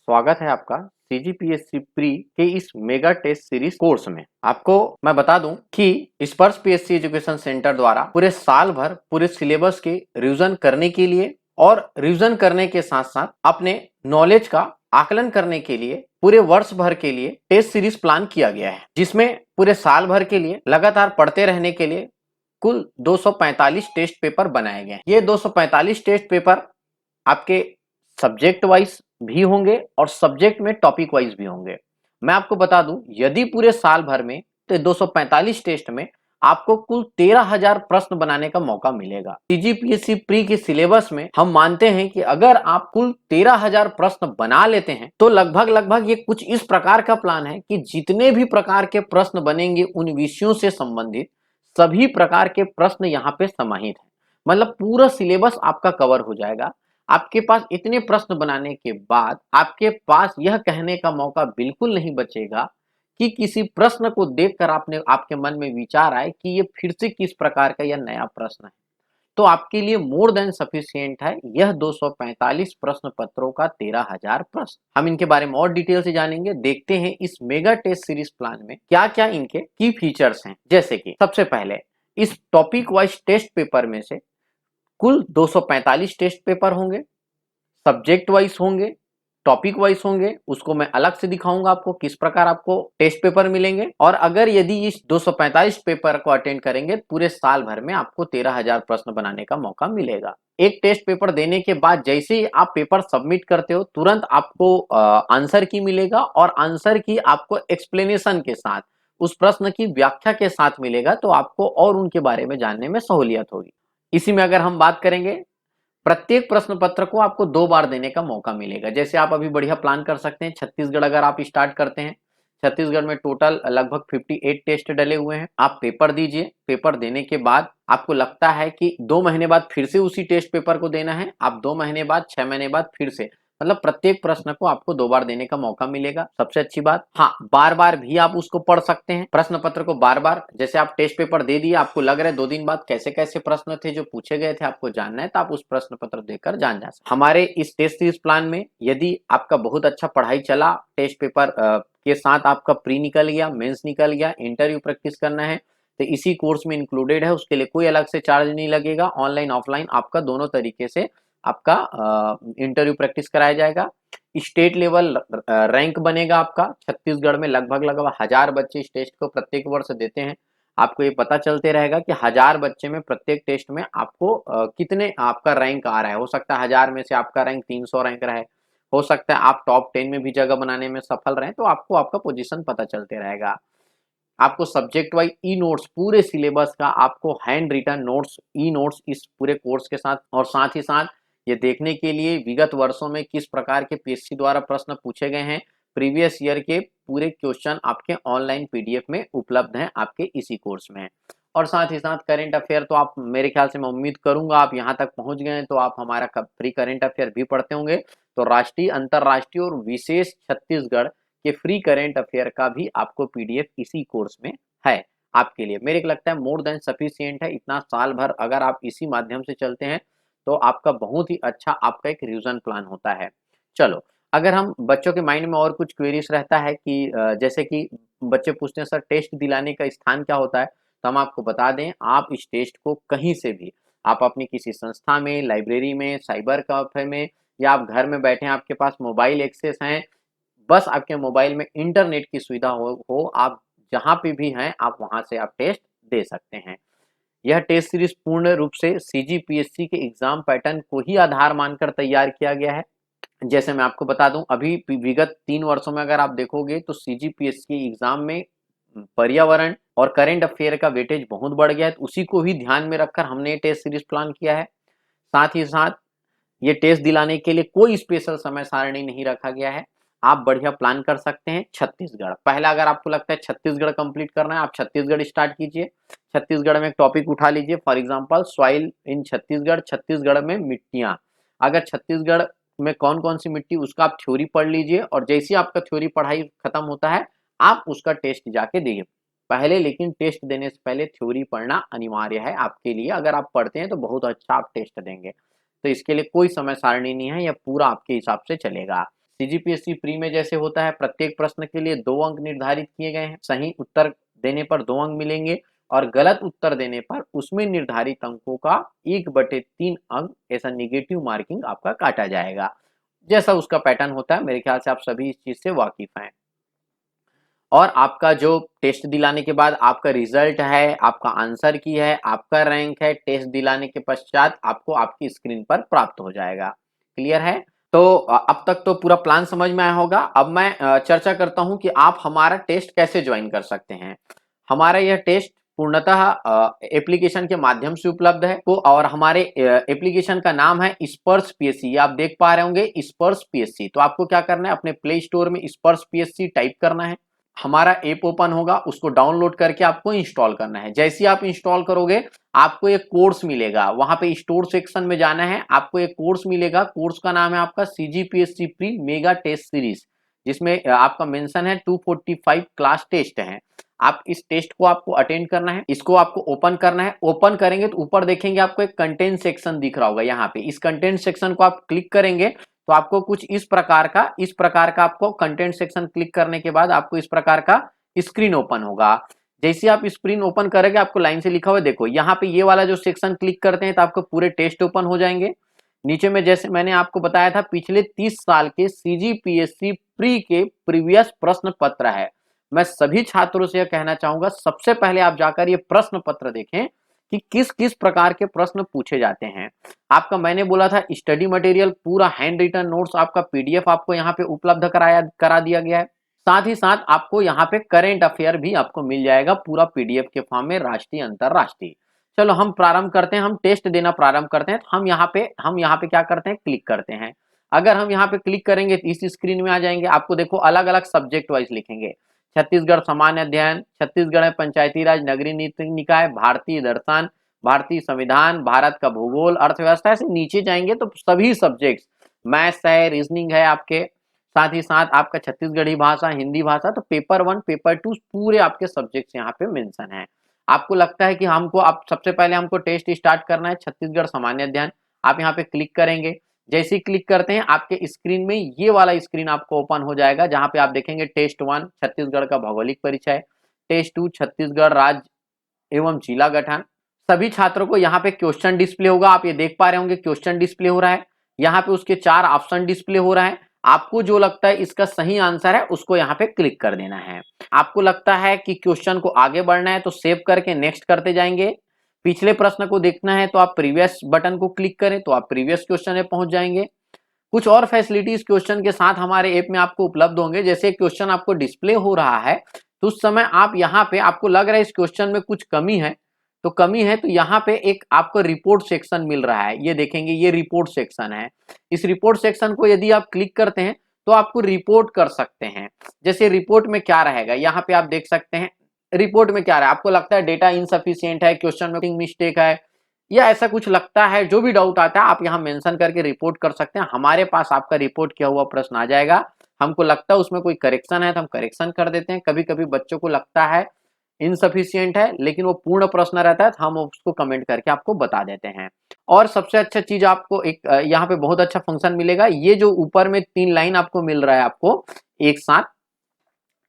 स्वागत है आपका सीजीपीएससी प्री के इस मेगा टेस्ट सीरीज कोर्स में। आपको मैं बता दूं कि स्पर्श पीएससी एजुकेशन सेंटर द्वारा पूरे साल भर पूरे सिलेबस के रिवीजन करने के लिए और रिवीजन करने के साथ साथ अपने नॉलेज का आकलन करने के लिए पूरे वर्ष भर के लिए टेस्ट सीरीज प्लान किया गया है, जिसमें पूरे साल भर के लिए लगातार पढ़ते रहने के लिए कुल 245 टेस्ट पेपर बनाए गए हैं। ये 245 टेस्ट पेपर आपके सब्जेक्ट वाइज भी होंगे और सब्जेक्ट में टॉपिक वाइज भी होंगे। मैं आपको बता दूं, यदि पूरे साल भर में तो 245 टेस्ट में आपको कुल 13,000 प्रश्न बनाने का मौका मिलेगा। सीजीपीएससी प्री के सिलेबस में हम मानते हैं कि अगर आप कुल 13,000 प्रश्न बना लेते हैं तो लगभग ये कुछ इस प्रकार का प्लान है कि जितने भी प्रकार के प्रश्न बनेंगे उन विषयों से संबंधित सभी प्रकार के प्रश्न यहाँ पे समाहित है। मतलब पूरा सिलेबस आपका कवर हो जाएगा। आपके पास इतने प्रश्न बनाने के बाद आपके पास यह कहने का मौका बिल्कुल नहीं बचेगा कि किसी प्रश्न को देखकर आपके मन में विचार आए कि ये फिर से किस प्रकार का यह नया प्रश्न है। तो आपके लिए मोर देन सफिशिएंट है यह 245 प्रश्न पत्रों का 13,000 प्रश्न। हम इनके बारे में और डिटेल से जानेंगे। देखते हैं इस मेगा टेस्ट सीरीज प्लान में क्या क्या इनके की फीचर्स हैं। जैसे कि सबसे पहले इस टॉपिक वाइज टेस्ट पेपर में से कुल 245 टेस्ट पेपर होंगे, सब्जेक्ट वाइज होंगे, टॉपिक वाइज होंगे। उसको मैं अलग से दिखाऊंगा आपको किस प्रकार आपको टेस्ट पेपर मिलेंगे। और अगर यदि इस 245 पेपर को अटेंड करेंगे पूरे साल भर में आपको 13,000 प्रश्न बनाने का मौका मिलेगा। एक टेस्ट पेपर देने के बाद जैसे ही आप पेपर सबमिट करते हो तुरंत आपको आंसर की मिलेगा और आंसर की आपको एक्सप्लेनेशन के साथ उस प्रश्न की व्याख्या के साथ मिलेगा, तो आपको और उनके बारे में जानने में सहूलियत होगी। इसी में अगर हम बात करेंगे, प्रत्येक प्रश्न पत्र को आपको 2 बार देने का मौका मिलेगा। जैसे आप अभी बढ़िया प्लान कर सकते हैं, छत्तीसगढ़ अगर आप स्टार्ट करते हैं, छत्तीसगढ़ में टोटल लगभग 58 टेस्ट डले हुए हैं। आप पेपर दीजिए, पेपर देने के बाद आपको लगता है कि 2 महीने बाद फिर से उसी टेस्ट पेपर को देना है, आप 2 महीने बाद 6 महीने बाद फिर से, मतलब प्रत्येक प्रश्न को आपको 2 बार देने का मौका मिलेगा। सबसे अच्छी बात, हाँ, बार बार भी आप उसको पढ़ सकते हैं प्रश्न पत्र को बार बार। जैसे आप टेस्ट पेपर दे दिए, आपको लग रहा है 2 दिन बाद कैसे कैसे प्रश्न थे जो पूछे गए थे आपको जानना है, तो आप उस प्रश्न पत्र देकर जान जा सकते। हमारे इस टेस्ट सीरीज प्लान में यदि आपका बहुत अच्छा पढ़ाई चला, टेस्ट पेपर के साथ आपका प्री निकल गया, मेंस निकल गया, इंटरव्यू प्रैक्टिस करना है, तो इसी कोर्स में इंक्लूडेड है। उसके लिए कोई अलग से चार्ज नहीं लगेगा। ऑनलाइन ऑफलाइन आपका दोनों तरीके से आपका इंटरव्यू प्रैक्टिस कराया जाएगा। स्टेट लेवल रैंक बनेगा आपका। छत्तीसगढ़ में लगभग 1,000 बच्चे इस टेस्ट को प्रत्येक वर्ष देते हैं। आपको ये पता चलते रहेगा कि 1,000 बच्चे में प्रत्येक टेस्ट में आपको कितने आपका रैंक आ रहा है। हो सकता है 1,000 में से आपका रैंक 300 रैंक रहे, हो सकता है आप टॉप 10 में भी जगह बनाने में सफल रहें, तो आपको आपका पोजीशन पता चलते रहेगा। आपको सब्जेक्ट वाइज ई नोट्स पूरे सिलेबस का आपको hand written notes e notes इस पूरे कोर्स के साथ, और साथ ही साथ ये देखने के लिए विगत वर्षों में किस प्रकार के पीएससी द्वारा प्रश्न पूछे गए हैं, प्रीवियस ईयर के पूरे क्वेश्चन आपके ऑनलाइन पीडीएफ में उपलब्ध हैं आपके इसी कोर्स में। और साथ ही साथ करेंट अफेयर तो आप, मेरे ख्याल से मैं उम्मीद करूंगा आप यहाँ तक पहुंच गए हैं तो आप हमारा फ्री करेंट अफेयर भी पढ़ते होंगे। तो राष्ट्रीय, अंतरराष्ट्रीय और विशेष छत्तीसगढ़ के फ्री करेंट अफेयर का भी आपको पीडीएफ इसी कोर्स में है आपके लिए। मेरे को लगता है मोर देन सफिशिएंट है। इतना साल भर अगर आप इसी माध्यम से चलते हैं तो आपका बहुत ही अच्छा आपका एक रिवीजन प्लान होता है। चलो, अगर हम बच्चों के माइंड में और कुछ क्वेरीज रहता है कि जैसे कि बच्चे पूछते हैं सर टेस्ट दिलाने का स्थान क्या होता है, तो हम आपको बता दें, आप इस टेस्ट को कहीं से भी, आप अपनी किसी संस्था में, लाइब्रेरी में, साइबर कैफे में, या आप घर में बैठे हैं आपके पास मोबाइल एक्सेस है, बस आपके मोबाइल में इंटरनेट की सुविधा हो आप जहां पे भी हैं आप वहां से आप टेस्ट दे सकते हैं। यह टेस्ट सीरीज पूर्ण रूप से सीजीपीएससी के एग्जाम पैटर्न को ही आधार मानकर तैयार किया गया है। जैसे मैं आपको बता दूं, अभी विगत 3 वर्षों में अगर आप देखोगे तो सीजीपीएससी एग्जाम में पर्यावरण और करेंट अफेयर का वेटेज बहुत बढ़ गया है, तो उसी को ही ध्यान में रखकर हमने टेस्ट सीरीज प्लान किया है। साथ ही साथ ये टेस्ट दिलाने के लिए कोई स्पेशल समय सारणी नहीं रखा गया है। आप बढ़िया प्लान कर सकते हैं। छत्तीसगढ़ पहला, अगर आपको लगता है छत्तीसगढ़ कंप्लीट करना है, आप छत्तीसगढ़ स्टार्ट कीजिए। छत्तीसगढ़ में एक टॉपिक उठा लीजिए, for example soil in Chhattisgarh, Chhattisgarh में मिट्टियां। अगर छत्तीसगढ़ में कौन कौन सी मिट्टी, उसका आप थ्योरी पढ़ लीजिए, और जैसे ही आपका थ्योरी पढ़ाई खत्म होता है आप उसका टेस्ट जाके दीजिए पहले। लेकिन टेस्ट देने से पहले थ्योरी पढ़ना अनिवार्य है आपके लिए। अगर आप पढ़ते हैं तो बहुत अच्छा आप टेस्ट देंगे। तो इसके लिए कोई समय सारणी नहीं है, यह पूरा आपके हिसाब से चलेगा। सीजीपीएससी प्री में जैसे होता है, प्रत्येक प्रश्न के लिए 2 अंक निर्धारित किए गए हैं। सही उत्तर देने पर 2 अंक मिलेंगे और गलत उत्तर देने पर उसमें निर्धारित अंकों का 1/3 अंक ऐसा निगेटिव मार्किंग आपका काटा जाएगा। जैसा उसका पैटर्न होता है, मेरे ख्याल से आप सभी इस चीज से वाकिफ हैं। और आपका जो टेस्ट दिलाने के बाद आपका रिजल्ट है, आपका आंसर की है, आपका रैंक है, टेस्ट दिलाने के पश्चात आपको आपकी स्क्रीन पर प्राप्त हो जाएगा। क्लियर है? तो अब तक तो पूरा प्लान समझ में आया होगा। अब मैं चर्चा करता हूं कि आप हमारा टेस्ट कैसे ज्वाइन कर सकते हैं। हमारा यह टेस्ट पूर्णतः एप्लीकेशन के माध्यम से उपलब्ध है को, और हमारे एप्लीकेशन का नाम है स्पर्श पीएससी। ये आप देख पा रहे होंगे, स्पर्श पीएससी। तो आपको क्या करना है, अपने प्ले स्टोर में स्पर्श पीएससी टाइप करना है। हमारा ऐप ओपन होगा, उसको डाउनलोड करके आपको इंस्टॉल करना है। जैसे ही आप इंस्टॉल करोगे, आपको एक कोर्स मिलेगा, वहां पे स्टोर सेक्शन में जाना है, आपको एक कोर्स मिलेगा। कोर्स का नाम है आपका CGPSC pre mega test series, जिसमें आपका मेंशन है 245 क्लास टेस्ट है। आप इस टेस्ट को आपको अटेंड करना है, इसको आपको ओपन करना है। ओपन करेंगे तो ऊपर देखेंगे आपको एक कंटेंट सेक्शन दिख रहा होगा। यहाँ पे इस कंटेंट सेक्शन को आप क्लिक करेंगे तो आपको कुछ इस प्रकार का आपको कंटेंट सेक्शन क्लिक करने के बाद आपको इस प्रकार का स्क्रीन ओपन होगा। जैसे आप स्क्रीन ओपन करेंगे, आपको लाइन से लिखा हुआ देखो, यहाँ पे ये वाला जो सेक्शन क्लिक करते हैं तो आपको पूरे टेस्ट ओपन हो जाएंगे। नीचे में जैसे मैंने आपको बताया था, पिछले 30 साल के सीजीपीएससी प्री के प्रीवियस प्रश्न पत्र है। मैं सभी छात्रों से यह कहना चाहूंगा, सबसे पहले आप जाकर ये प्रश्न पत्र देखें कि किस किस प्रकार के प्रश्न पूछे जाते हैं। आपका मैंने बोला था स्टडी मटेरियल पूरा हैंड रिटन नोट्स आपका पीडीएफ आपको यहाँ पे उपलब्ध करा दिया गया है। साथ ही साथ आपको यहाँ पे करेंट अफेयर भी आपको मिल जाएगा पूरा पीडीएफ के फॉर्म में, राष्ट्रीय अंतरराष्ट्रीय। चलो हम प्रारंभ करते हैं, हम टेस्ट देना प्रारंभ करते हैं। हम यहाँ पे क्या करते हैं, क्लिक करते हैं। अगर हम यहाँ पे क्लिक करेंगे तो इस स्क्रीन में आ जाएंगे। आपको देखो अलग अलग सब्जेक्ट वाइज लिखेंगे, छत्तीसगढ़ सामान्य अध्ययन, छत्तीसगढ़ पंचायती राज नगरीय नीति निकाय, भारतीय दर्शन, भारतीय संविधान, भारत का भूगोल, अर्थव्यवस्था। ऐसे नीचे जाएंगे तो सभी सब्जेक्ट्स, मैथ्स है, रीजनिंग है आपके, साथ ही साथ आपका छत्तीसगढ़ी भाषा, हिंदी भाषा। तो पेपर 1 पेपर 2 पूरे आपके सब्जेक्ट्स यहाँ पे मेंशन है। आपको लगता है कि हमको आप सबसे पहले हमको टेस्ट स्टार्ट करना है छत्तीसगढ़ सामान्य अध्ययन, आप यहाँ पे क्लिक करेंगे। जैसे ही क्लिक करते हैं, आपके स्क्रीन में ये वाला स्क्रीन आपको ओपन हो जाएगा, जहां पे आप देखेंगे टेस्ट 1 छत्तीसगढ़ का भौगोलिक परिचय, टेस्ट 2 छत्तीसगढ़ राज्य एवं जिला गठन। सभी छात्रों को यहाँ पे क्वेश्चन डिस्प्ले होगा, आप ये देख पा रहे होंगे क्वेश्चन डिस्प्ले हो रहा है। यहाँ पे उसके 4 ऑप्शन डिस्प्ले हो रहा है। आपको जो लगता है इसका सही आंसर है, उसको यहाँ पे क्लिक कर देना है। आपको लगता है कि क्वेश्चन को आगे बढ़ना है तो सेव करके नेक्स्ट करते जाएंगे। पिछले प्रश्न को देखना है तो आप प्रीवियस बटन को क्लिक करें तो आप प्रीवियस क्वेश्चन में पहुंच जाएंगे। कुछ और फैसिलिटीज क्वेश्चन के साथ हमारे ऐप में आपको उपलब्ध होंगे। जैसे क्वेश्चन आपको डिस्प्ले हो रहा है तो उस समय आप यहाँ पे, आपको लग रहा है इस क्वेश्चन में कुछ कमी है, तो यहाँ पे एक आपको रिपोर्ट सेक्शन मिल रहा है। ये देखेंगे, ये रिपोर्ट सेक्शन है। इस रिपोर्ट सेक्शन को यदि आप क्लिक करते हैं तो आपको रिपोर्ट कर सकते हैं। जैसे रिपोर्ट में क्या रहेगा, यहाँ पे आप देख सकते हैं रिपोर्ट में क्या रहा है। आपको लगता है डेटा इनसफिशिएंट है, क्वेश्चन में मिस्टेक है, या ऐसा कुछ लगता है, जो भी डाउट आता है आप यहाँ मेंशन करके रिपोर्ट कर सकते हैं। हमारे पास आपका रिपोर्ट किया हुआ प्रश्न आ जाएगा। हमको लगता है उसमें कोई करेक्शन है तो हम करेक्शन कर देते हैं। कभी कभी बच्चों को लगता है इनसफिशिएंट है लेकिन वो पूर्ण प्रश्न रहता है तो हम उसको कमेंट करके आपको बता देते हैं। और सबसे अच्छा चीज आपको एक यहाँ पे बहुत अच्छा फंक्शन मिलेगा, ये जो ऊपर में 3 लाइन आपको मिल रहा है आपको एक साथ,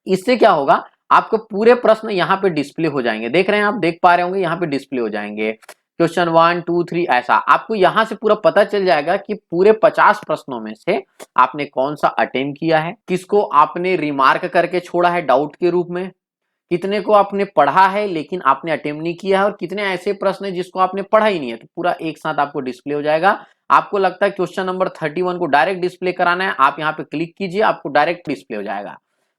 इससे क्या होगा, आपको पूरे प्रश्न यहाँ पे डिस्प्ले हो जाएंगे। देख रहे हैं आप, देख पा रहे होंगे यहाँ पे डिस्प्ले हो जाएंगे क्वेश्चन 1 2 3। ऐसा आपको यहाँ से पूरा पता चल जाएगा कि पूरे 50 प्रश्नों में से आपने कौन सा अटेम्प्ट किया है, किसको आपने रिमार्क करके छोड़ा है डाउट के रूप में, कितने को आपने पढ़ा है लेकिन आपने अटेम्प्ट नहीं किया है, और कितने ऐसे प्रश्न है जिसको आपने पढ़ा ही नहीं है। तो पूरा एक साथ आपको डिस्प्ले हो जाएगा। आपको लगता है क्वेश्चन नंबर 31 को डायरेक्ट डिस्प्ले कराना है, आप यहाँ पे क्लिक कीजिए, आपको डायरेक्ट डिस्प्ले हो जाएगा।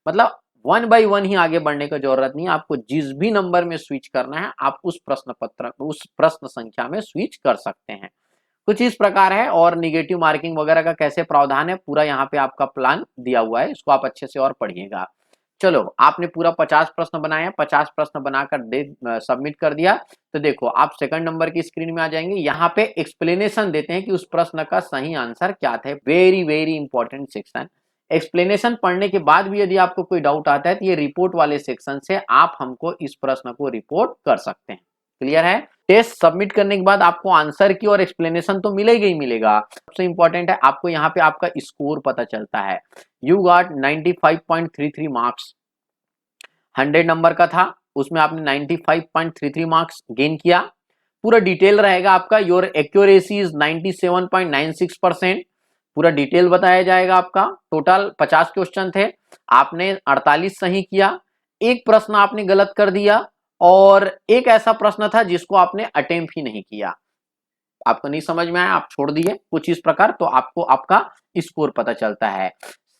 मतलब 1 बाय 1 ही आगे बढ़ने की जरूरत नहीं है। आपको जिस भी नंबर में स्विच करना है आप उस प्रश्न पत्र, उस प्रश्न संख्या में स्विच कर सकते हैं। कुछ इस प्रकार है। और निगेटिव मार्किंग वगैरह का कैसे प्रावधान है, पूरा यहाँ पे आपका प्लान दिया हुआ है, इसको आप अच्छे से और पढ़िएगा। चलो, आपने पूरा 50 प्रश्न बनाया, 50 प्रश्न बनाकर सबमिट कर दिया। तो देखो आप सेकंड नंबर की स्क्रीन में आ जाएंगे। यहाँ पे एक्सप्लेनेशन देते हैं कि उस प्रश्न का सही आंसर क्या था। Very very important section. Explanation पढ़ने के बाद भी यदि आपको कोई डाउट आता है तो ये रिपोर्ट वाले सेक्शन से आप हमको इस प्रश्न को रिपोर्ट कर सकते हैं। क्लियर है? टेस्ट सबमिट करने के बाद आपको आंसर की और एक्सप्लेनेशन तो मिलेगा ही मिलेगा। सबसे इंपॉर्टेंट है आपको यहाँ पे आपका स्कोर पता चलता है। यू गॉट 95.33 मार्क्स, 100 नंबर का था, उसमें आपने 95.33 मार्क्स गेन किया। पूरा डिटेल रहेगा आपका, योर एक्यूरेसी इज 97.96%, पूरा डिटेल बताया जाएगा आपका। टोटल 50 क्वेश्चन थे, आपने 48 सही किया, एक प्रश्न आपने गलत कर दिया और एक ऐसा प्रश्न था जिसको आपने अटेम्प्ट ही नहीं किया, आपको नहीं समझ में आया, आप छोड़ दिए कुछ इस प्रकार, तो आपको आपका स्कोर पता चलता है।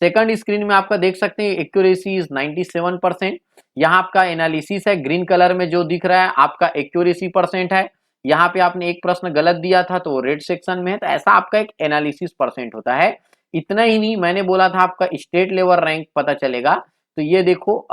सेकंड स्क्रीन में आपका देख सकते हैं एक्यूरेसी इज 97%, यहाँ आपका एनालिसिस है, ग्रीन कलर में जो दिख रहा है आपका एक्यूरेसी परसेंट है। यहाँ पे आपने एक प्रश्न गलत दिया था तो रेड सेक्शन में है, तो ऐसा आपका एक एनालिसिस परसेंट होता है। इतना ही नहीं, मैंने बोला था आपका स्टेट लेवल रैंक पता चलेगा, तो ये देखो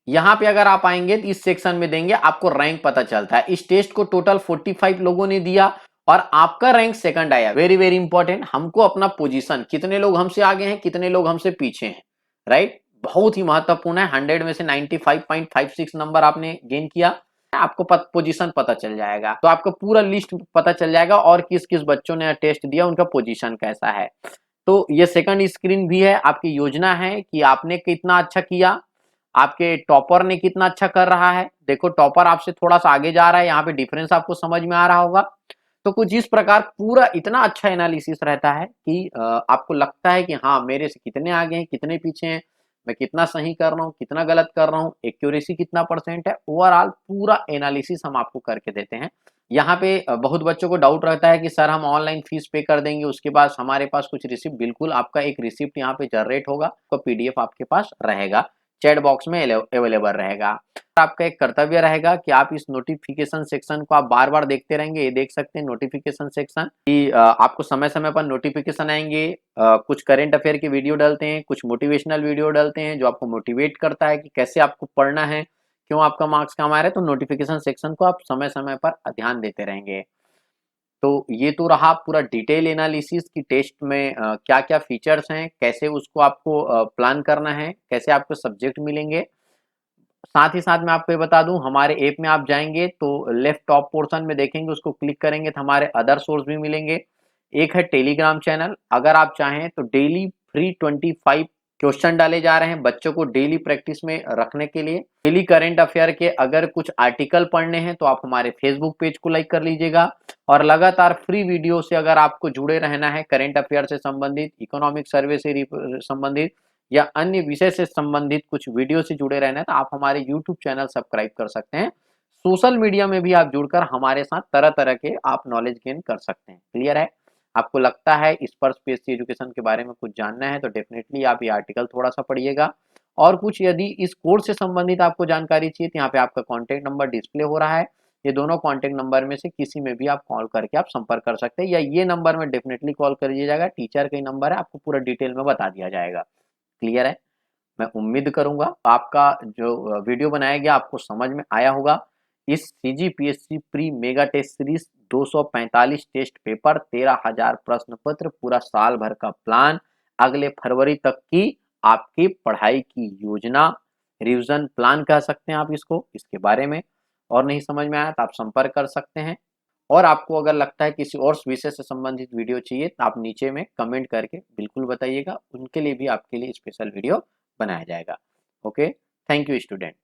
यहाँ पे अगर आप आएंगे तो इस सेक्शन में देंगे आपको रैंक पता चलता है। इस टेस्ट को टोटल 45 लोगों ने दिया और आपका रैंक सेकंड आया। वेरी वेरी इंपॉर्टेंट, हमको अपना पोजीशन, कितने लोग हमसे आगे हैं, कितने लोग हमसे पीछे हैं, राइट, बहुत ही महत्वपूर्ण है। 100 में से 95.56 नंबर आपने गेन किया, आपको पोजीशन पता चल जाएगा, तो आपको पूरा लिस्ट पता चल जाएगा और किस किस बच्चों ने टेस्ट दिया उनका पोजीशन कैसा है। तो ये सेकंड स्क्रीन भी है, आपकी योजना है कि आपने कितना अच्छा किया, आपके टॉपर ने कितना अच्छा कर रहा है। देखो टॉपर आपसे थोड़ा सा आगे जा रहा है, यहाँ पे डिफरेंस आपको समझ में आ रहा होगा। तो कुछ इस प्रकार पूरा इतना अच्छा एनालिसिस रहता है कि आपको लगता है कि हाँ मेरे से कितने आगे हैं, कितने पीछे हैं, मैं कितना सही कर रहा हूँ, कितना गलत कर रहा हूँ, एक्यूरेसी कितना परसेंट है, ओवरऑल पूरा एनालिसिस हम आपको करके देते हैं। यहाँ पे बहुत बच्चों को डाउट रहता है कि सर हम ऑनलाइन फीस पे कर देंगे उसके बाद हमारे पास कुछ रिसिप्ट, बिल्कुल आपका एक रिसिप्ट यहाँ पे जनरेट होगा, तो पीडीएफ आपके पास रहेगा, चैट बॉक्स में अवेलेबल रहेगा। आपका एक कर्तव्य रहेगा कि आप इस नोटिफिकेशन सेक्शन को आप बार बार देखते रहेंगे। ये देख सकते हैं नोटिफिकेशन सेक्शन कि आपको समय समय पर नोटिफिकेशन आएंगे, कुछ करंट अफेयर की वीडियो डालते हैं, कुछ मोटिवेशनल वीडियो डालते हैं जो आपको मोटिवेट करता है कि कैसे आपको पढ़ना है, क्यों आपका मार्क्स कम आ रहा है। तो नोटिफिकेशन सेक्शन को आप समय समय पर ध्यान देते रहेंगे। तो ये तो रहा पूरा डिटेल एनालिसिस की टेस्ट में क्या क्या फीचर्स हैं, कैसे उसको आपको प्लान करना है, कैसे आपको सब्जेक्ट मिलेंगे। साथ ही साथ मैं आपको ये बता दूं, हमारे ऐप में आप जाएंगे तो लेफ्ट टॉप पोर्शन में देखेंगे, उसको क्लिक करेंगे तो हमारे अदर सोर्स भी मिलेंगे। एक है टेलीग्राम चैनल, अगर आप चाहें तो डेली फ्री 25 क्वेश्चन डाले जा रहे हैं बच्चों को डेली प्रैक्टिस में रखने के लिए। डेली करंट अफेयर के अगर कुछ आर्टिकल पढ़ने हैं तो आप हमारे फेसबुक पेज को लाइक कर लीजिएगा और लगातार फ्री वीडियो से अगर आपको जुड़े रहना है, करंट अफेयर से संबंधित, इकोनॉमिक सर्वे से संबंधित या अन्य विषय से संबंधित कुछ वीडियो से जुड़े रहना है तो आप हमारे यूट्यूब चैनल सब्सक्राइब कर सकते हैं। सोशल मीडिया में भी आप जुड़कर हमारे साथ तरह तरह के आप नॉलेज गेन कर सकते हैं। क्लियर है? आपको लगता है इस पर पीएससी एजुकेशन के बारे में कुछ जानना है तो डेफिनेटली आप ये आर्टिकल थोड़ा सा पढ़िएगा। और कुछ यदि इस कोर्स से संबंधित आपको जानकारी चाहिए तो यहाँ पे आपका कॉन्टेक्ट नंबर डिस्प्ले हो रहा है, ये दोनों कॉन्टेक्ट नंबर में से किसी में भी आप कॉल करके आप संपर्क कर सकते हैं, या ये नंबर में डेफिनेटली कॉल कर लीजिएगा, टीचर का ही नंबर है, आपको पूरा डिटेल में बता दिया जाएगा। क्लियर है? मैं उम्मीद करूंगा आपका जो वीडियो बनाया गया आपको समझ में आया होगा। इस CGPSC pre mega test series 245 test paper, 13,000 प्रश्न पत्र, पूरा साल भर का प्लान, अगले फरवरी तक की आपकी पढ़ाई की योजना, रिवीजन प्लान कह सकते हैं आप इसको, इसके बारे में और नहीं समझ में आया तो आप संपर्क कर सकते हैं। और आपको अगर लगता है किसी और विषय से संबंधित वीडियो चाहिए तो आप नीचे में कमेंट करके बिल्कुल बताइएगा, उनके लिए भी आपके लिए स्पेशल वीडियो बनाया जाएगा। Okay, thank you student.